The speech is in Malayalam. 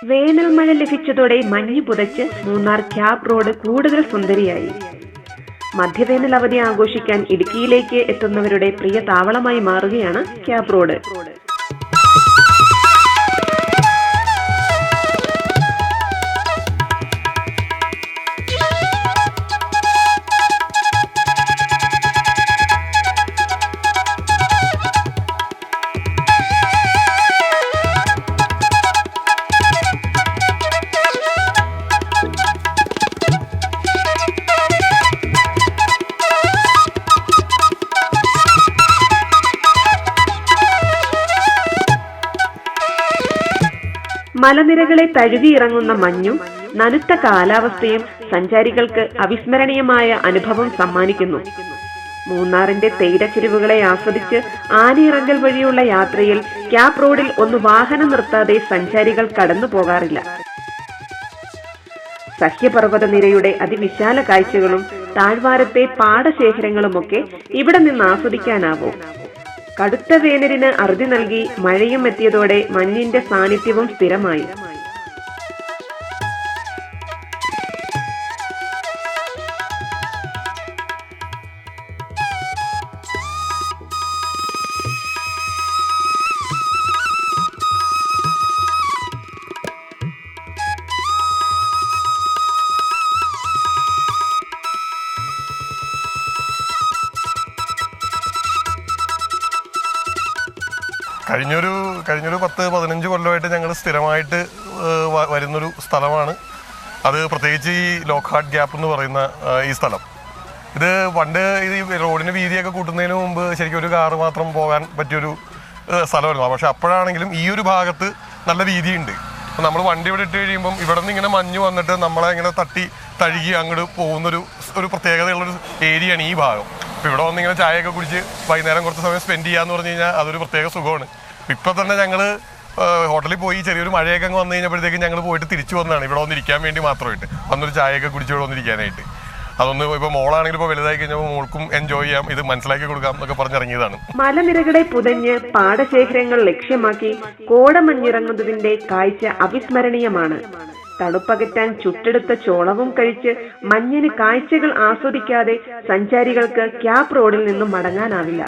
വേനൽ മഴ ലഭിച്ചതോടെ മഞ്ഞ് പുതച്ച് മൂന്നാർ ക്യാപ് റോഡ് കൂടുതൽ സുന്ദരിയായി. മധ്യവേനൽ അവധി ആഘോഷിക്കാൻ ഇടുക്കിയിലേക്ക് എത്തുന്നവരുടെ പ്രിയ താവളമായി മാറുകയാണ് ക്യാപ് റോഡ്. മലനിരകളെ തഴുകിയിറങ്ങുന്ന മഞ്ഞും നനുത്ത കാലാവസ്ഥയും സഞ്ചാരികൾക്ക് അവിസ്മരണീയമായ അനുഭവം സമ്മാനിക്കുന്നു. മൂന്നാറിന്റെ തേയിലച്ചെരുവുകളെ ആസ്വദിച്ച് ആനയിറങ്കൽ വഴിയുള്ള യാത്രയിൽ ക്യാപ് റോഡിൽ ഒന്ന് വാഹനം നിർത്താതെ സഞ്ചാരികൾ കടന്നു പോകാറില്ല. സഹ്യപർവ്വത നിരയുടെ അതിവിശാല കാഴ്ചകളും താഴ്വാരത്തെ പാടശേഖരങ്ങളുമൊക്കെ ഇവിടെ നിന്ന് ആസ്വദിക്കാനാവും. കടുത്ത വേനലിന് അറുതി നൽകി മഴയും എത്തിയതോടെ മഞ്ഞിന്റെ സാന്നിധ്യവും സ്ഥിരമായി. കഴിഞ്ഞൊരു 10-15 കൊല്ലമായിട്ട് ഞങ്ങൾ സ്ഥിരമായിട്ട് വരുന്നൊരു സ്ഥലമാണ് അത്. പ്രത്യേകിച്ച് ഈ ലോക്ക്ഹാർട്ട് ഗ്യാപ്പ് എന്ന് പറയുന്ന ഈ സ്ഥലം, ഇത് പണ്ട് ഈ റോഡിന് വീതിയൊക്കെ കൂട്ടുന്നതിന് മുമ്പ് ശരിക്കും ഒരു കാറ് മാത്രം പോകാൻ പറ്റിയൊരു സ്ഥലമായിരുന്നു. പക്ഷെ അപ്പോഴാണെങ്കിലും ഈ ഒരു ഭാഗത്ത് നല്ല വീതിയുണ്ട്. അപ്പോൾ നമ്മൾ വണ്ടി ഇവിടെ ഇട്ട് കഴിയുമ്പം ഇവിടെ നിന്ന് ഇങ്ങനെ മഞ്ഞ് വന്നിട്ട് നമ്മളെ ഇങ്ങനെ തഴുകി അങ്ങോട്ട് പോകുന്നൊരു പ്രത്യേകതയുള്ളൊരു ഏരിയയാണ് ഈ ഭാഗം. അപ്പോൾ ഇവിടെ വന്നിങ്ങനെ ചായയൊക്കെ കുടിച്ച് വൈകുന്നേരം കുറച്ച് സമയം സ്പെൻഡ് ചെയ്യാന്ന് പറഞ്ഞു കഴിഞ്ഞാൽ അതൊരു പ്രത്യേക സുഖമാണ്. ഇപ്പം തന്നെ ഞങ്ങൾ ഹോട്ടലിൽ പോയി ചെറിയൊരു മഴയൊക്കെ അങ്ങ് വന്നു കഴിഞ്ഞപ്പോഴത്തേക്കും ഞങ്ങൾ പോയിട്ട് തിരിച്ചു വന്നതാണ് ഇവിടെ വന്നിരിക്കാൻ വേണ്ടി മാത്രമായിട്ട്. വന്നൊരു ചായയൊക്കെ കുടിച്ച് ഇവിടെ വന്നിരിക്കാനായിട്ട്. അതൊന്ന് ഇപ്പോൾ മോളാണെങ്കിൽ ഇപ്പോൾ വലുതായി കഴിഞ്ഞപ്പോൾ മോൾക്കും എൻജോയ് ചെയ്യാം, ഇത് മനസ്സിലാക്കി കൊടുക്കാം എന്നൊക്കെ പറഞ്ഞിറങ്ങിയതാണ്. മലനിരകളെ പുതഞ്ഞ് പാടശേഖരങ്ങൾ ലക്ഷ്യമാക്കി കോടമഞ്ഞിറങ്ങുന്നതിന്റെ കാഴ്ച അവിസ്മരണീയമാണ്. തണുപ്പകറ്റാൻ ചുട്ടെടുത്ത ചോളവും കഴിച്ച് മഞ്ഞിന് കാഴ്ചകൾ ആസ്വദിക്കാതെ സഞ്ചാരികൾക്ക് ക്യാപ് റോഡിൽ നിന്നും മടങ്ങാനാവില്ല.